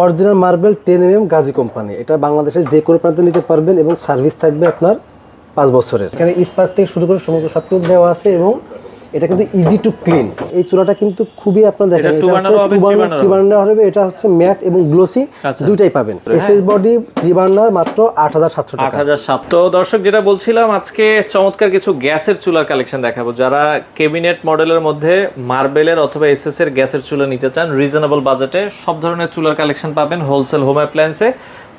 Original marble 10 Gazi company. এটা বাংলাদেশের যে কোনো প্রান্তে নিতে পারবেন এবং সার্ভিস থাকবে আপনার 5 বছরের। এখানে স্পার্ক থেকে শুরু করে সমস্ত সবকিছু দেওয়া আছে এবং এটা কিন্তু ইজি টু ক্লিন। এই চুলাটা কিন্তু খুবই আপনার দেখেন, এটা হচ্ছে 3 বার্নার হবে, এটা হচ্ছে ম্যাট এবং গ্লোসি দুইটাই পাবেন। এসএস বডি 3 বার্নার মাত্র 8700 টাকা। 8700। তো দর্শক যেটা বলছিলাম, আজকে চমৎকার কিছু গ্যাসের চুলার কালেকশন দেখাবো। যারা ক্যাবিনেট মডেলের মধ্যে মার্বেলের অথবা এসএস এর গ্যাসের চুলা নিতে চান, রিজনেবল বাজেটে সব ধরনের চুলার কালেকশন পাবেন হোলসেল হোম অ্যাপ্লায়েন্সে।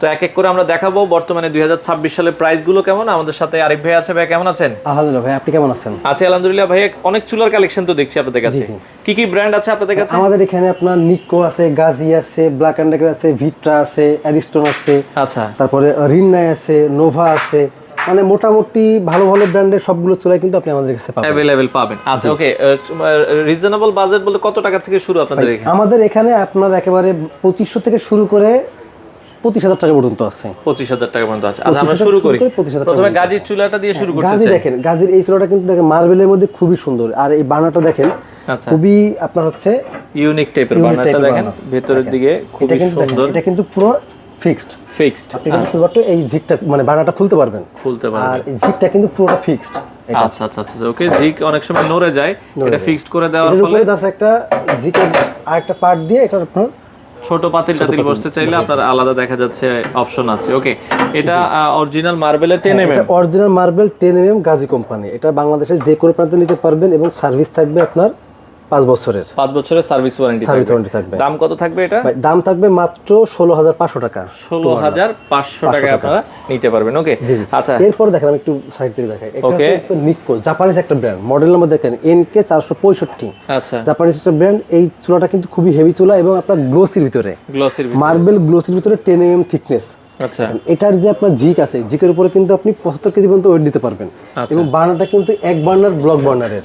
তো এক এক করে আমরা দেখাবো বর্তমানে 2026 সালের প্রাইস গুলো কেমন। আমাদের সাথে আরিফ ভাই আছে। ভাই কেমন আছেন? আলহামদুলিল্লাহ ভাই, আপনি কেমন আছেন? আছি আলহামদুলিল্লাহ। ভাই অনেক চুলার কালেকশন তো দেখছি আপনাদের কাছে, কি কি ব্র্যান্ড আছে আপনাদের কাছে? আমাদের এখানে আপনার নিকো আছে, গাজী আছে, ব্ল্যাক এন্ড ডেকার আছে, ভিট্রা আছে, অ্যারিস্টন আছে, আচ্ছা, তারপরে রিন্নাই আছে, নোভা আছে, মানে মোটামুটি ভালো ভালো ব্র্যান্ডের সবগুলো চুলাই কিন্তু আপনি আমাদের কাছে পাবেন, अवेलेबल পাবেন। আচ্ছা, ওকে। রিজনেবল বাজেট বলতে কত টাকা থেকে শুরু আপনাদের এখানে? আমাদের এখানে আপনার একেবারে 2500 থেকে শুরু করে 25000 টাকা পর্যন্ত আছে। 25000 টাকা পর্যন্ত আছে। আচ্ছা, আমরা শুরু করি। প্রথমে গাজীর চুলাটা দিয়ে শুরু করতে চাই। গাজী দেখেন, গাজীর এই চুলাটা কিন্তু দেখেন মার্বেলের মধ্যে খুবই সুন্দর, আর এই বার্নারটা দেখেন আচ্ছা, খুবই আপনার হচ্ছে ইউনিক টাইপের বার্নারটা দেখেন ভেতরের দিকে খুবই সুন্দর। এটা কিন্তু পুরো ফিক্সড। আপনি কিন্তু শুধুমাত্র এই জিগটা মানে বার্নারটা খুলতে পারবেন, আর এই জিগটা কিন্তু পুরোটা ফিক্সড। আচ্ছা আচ্ছা আচ্ছা, ওকে। জিগ অনেক সময় নড়ে যায়, এটা ফিক্সড করে দেওয়ার ফলে দাস একটা জিগের আরেকটা পার্ট দিয়ে এটা আপনার ছোট পাতিল টাতিল বসতে চাইলে আপনার আলাদা দেখা যাচ্ছে অপশন আছে। ওকে, এটা অরিজিনাল মার্বেলের 10 এটা অরিজিনাল মার্বেল 10 গাজী কোম্পানি। এটা বাংলাদেশের যে কোনো প্রান্তে নিতে পারবেন এবং সার্ভিস থাকবে আপনার 5 বছরের। 5 বছরের সার্ভিস ওয়ারেন্টি থাকবে। দাম কত থাকবে এটা? দাম থাকবে মাত্র 16500 টাকা। 16500 টাকায় আপনারা নিতে পারবেন। ওকে, আচ্ছা। এরপর দেখেন আমি একটু সাইড থেকে দেখাই। এটা হচ্ছে নিকো, জাপানিজ একটা ব্র্যান্ড। মডেল নাম্বার দেখেন NK 465। আচ্ছা, জাপানিজ একটা ব্র্যান্ড। এই চুলাটা কিন্তু খুবই হেভি চুলা এবং আপনার গ্লোসির ভিতরে, মার্বেল গ্লোসির ভিতরে 10 থিকনেস। আচ্ছা, এটার যে আপনার জিক আছে, জিকের উপরে কিন্তু আপনি 75 কেজি পর্যন্ত ওয়েট দিতে পারবেন। এবং বার্নারটা কিন্তু এক বার্নার ব্লক বার্নারের,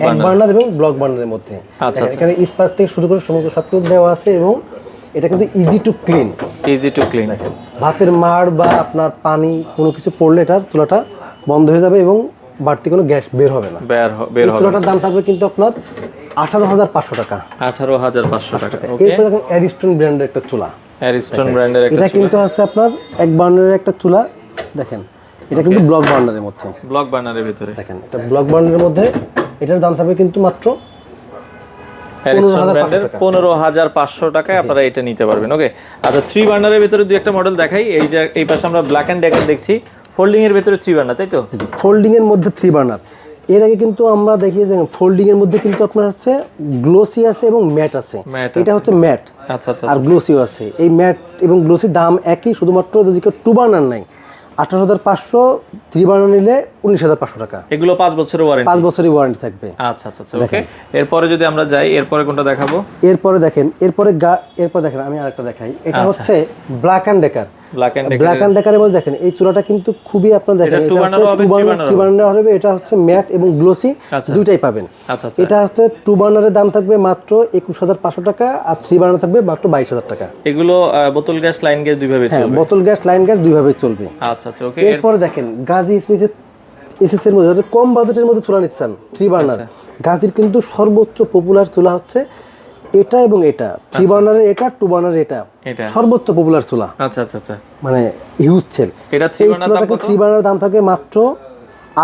এক বার্নার এবং ব্লক বার্নারের মধ্যে। আচ্ছা, এখানে স্পার্ক থেকে শুরু করে সমস্ত সবকিছু দেওয়া আছে এবং এটা কিন্তু ইজি টু ক্লিন। ভাতের মাড় বা আপনার পানি কোনো কিছু পড়লে এটার চুলাটা বন্ধ হয়ে যাবে এবং বাড়তি কোনো গ্যাস বের হবে না। এই চুলাটার দাম থাকবে কিন্তু আপনার 18500 টাকা। 18500 টাকা। ওকে, এরপর দেখেন অ্যারিস্টন ব্র্যান্ডের একটা চুলা। অ্যারিস্টন ব্র্যান্ডের একটা এটা কিন্তু হচ্ছে আপনার এক বার্নারের একটা চুলা। দেখেন এটা কিন্তু ব্লক বার্নারের মধ্যে, ব্লক বার্নারের ভিতরে দেখেন এটা ব্লক বার্নারের মধ্যে। এটার দাম থাকবে কিন্তু মাত্র অ্যারিস্টন ব্র্যান্ডের 15500 টাকায় আপনারা এটা নিতে পারবেন। ওকে, আচ্ছা। 3 বার্নারের ভিতরে দুই একটা মডেল দেখাই। এই যে এই পাশে আমরা ব্ল্যাক এন্ড ডেকার দেখছি, ফোল্ডিং এর ভিতরে 3 বার্নার, তাই তো? ফোল্ডিং এর মধ্যে 3 বার্নার। এর আগে কিন্তু আমরা দেখিয়েছি ফোল্ডিং এর মধ্যে কিন্তু আপনার হচ্ছে গ্লোসি আছে এবং ম্যাট আছে। এটা হচ্ছে ম্যাট, আচ্ছা আচ্ছা, আর গ্লোসিও আছে। এই ম্যাট এবং গ্লোসির দাম একই, শুধুমাত্র যদি 2 বার্নার নাই 18500, 3 বার্নার নিলে 19500 টাকা। এগুলো 5 বছরের ওয়ারেন্টি, 5 বছরের ওয়ারেন্টি থাকবে। আচ্ছা আচ্ছা আচ্ছা, ওকে। এরপরে যদি আমরা যাই, এরপরে কোনটা দেখাবো? এরপরে দেখেন, এরপর দেখেন আমি আরেকটা দেখাই। এটা হচ্ছে Black and Decker. Black and ডেকারের মধ্যে দেখেন এই চুলাটা কিন্তু খুবই আপনার দেখেন, এটা হচ্ছে 2 বার্নার হবে, এটা হচ্ছে ম্যাট এবং গ্লোসি দুইটাই পাবেন। আচ্ছা আচ্ছা, এটা হচ্ছে 2 বার্নারের দাম থাকবে মাত্র 21500 টাকা, আর 3 বার্নার থাকবে মাত্র 22000 টাকা। এগুলো বোতল গ্যাস, লাইন গ্যাস দুইভাবে চলবে? হ্যাঁ, বোতল গ্যাস, লাইন গ্যাস দুইভাবে চলবে। আচ্ছা আচ্ছা, ওকে। এরপর দেখেন গাজী স্মিথের এসএস এর মধ্যে কম বাজেটের মধ্যে চুলা নিচ্ছেন 3 বার্নার। গাজীর কিন্তু সর্বোচ্চ পপুলার চুলা হচ্ছে এটা এবং এটা। 3 বার্নারের এটা, 2 বার্নারের এটা সর্বোচ্চ পপুলার চুলা। আচ্ছা আচ্ছা আচ্ছা, মানে হিউজ সেল। এটা 3 বার্নারের দাম থাকে মাত্র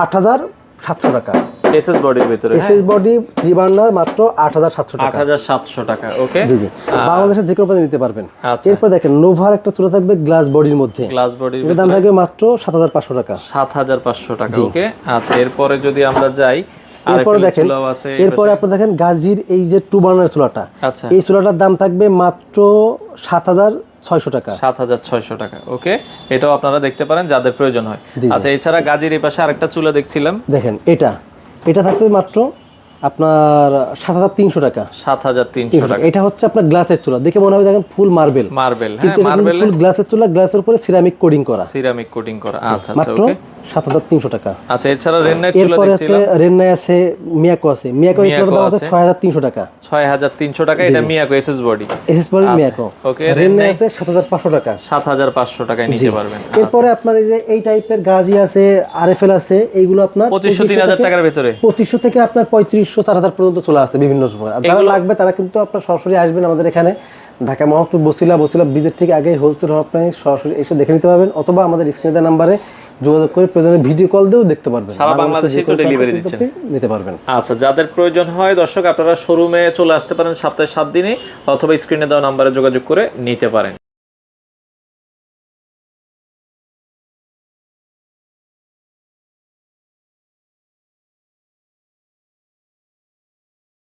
8700 টাকা। এসএস বডির ভিতরে, এসএস বডি 3 বার্নার মাত্র 8700 টাকা। 8700 টাকা। ওকে, জি জি, বাংলাদেশের যে কোনো প্রান্তে নিতে পারবেন। এরপর দেখেন নোভার একটা চুলা থাকবে গ্লাস বডির মধ্যে, এর দাম থাকবে মাত্র 7500 টাকা। 7500 টাকা। ওকে, আচ্ছা। এরপরে যদি আমরা যাই, এরপরে দেখেন, এরপরে আপনি দেখেন গাজীর এই যে 2 বার্নার চুলাটা, এই চুলাটার দাম থাকবে মাত্র 7600 টাকা। 7600 টাকা। ওকে, এটাও আপনারা দেখতে পারেন যাদের প্রয়োজন হয়। আচ্ছা, এছাড়া গাজীর এই পাশে আরেকটা চুলা দেখছিলাম, দেখেন এটা থাকবে মাত্র আপনার 7300 টাকা। 7300 টাকা। এটা হচ্ছে আপনার গ্লাসের চুলা, দেখে মনে হবে দেখেন ফুল মার্বেল, কিন্তু মার্বেল ফুল গ্লাসের চুলা, গ্লাসের উপরে সিরামিক কোটিং করা। আচ্ছা, মাত্র 7300 টাকা। আচ্ছা, এছাড়া রেননাইট চুলা এরপর আছে দেখছিলাম, রেননাই আছে, মিয়াকো আছে। মিয়াকো এর দাম আছে 6300 টাকা। 6300 টাকা। এটা মিয়াকো এসএস বডি, মিয়াকো। ওকে, রেননাই আছে 7500 টাকা। 7500 টাকায় নিতে পারবেন। এরপরে আপনার এই যে এই টাইপের গাজী আছে, আরএফএল আছে, এইগুলো আপনার 2500-3000 টাকার ভিতরে। 2500 থেকে আপনার 3500-4000 পর্যন্ত চলে আসে বিভিন্ন সময়। যারা লাগবে তারা কিন্তু আপনার সরাসরি আসবেন আমাদের এখানে, ঢাকা মোহাম্মদপুর বসিলা ব্রিজের ঠিক আগে হোলসেল হওয়ার প্রাইস সরাসরি এসে দেখে নিতে পারবেন, অথবা আমাদের স্ক্রিনে দেওয়া নাম্বারে যোগাযোগ করে প্রয়োজনে ভিডিও কল দিয়েও দেখতে পারবেন। সারা বাংলাদেশেই তো ডেলিভারি দিচ্ছেন, নিতে পারবেন। আচ্ছা, যাদের প্রয়োজন হয় দর্শক আপনারা শোরুমে চলে আসতে পারেন সপ্তাহে 7 দিনে, অথবা স্ক্রিনে দেওয়া নাম্বারে যোগাযোগ করে নিতে পারেন।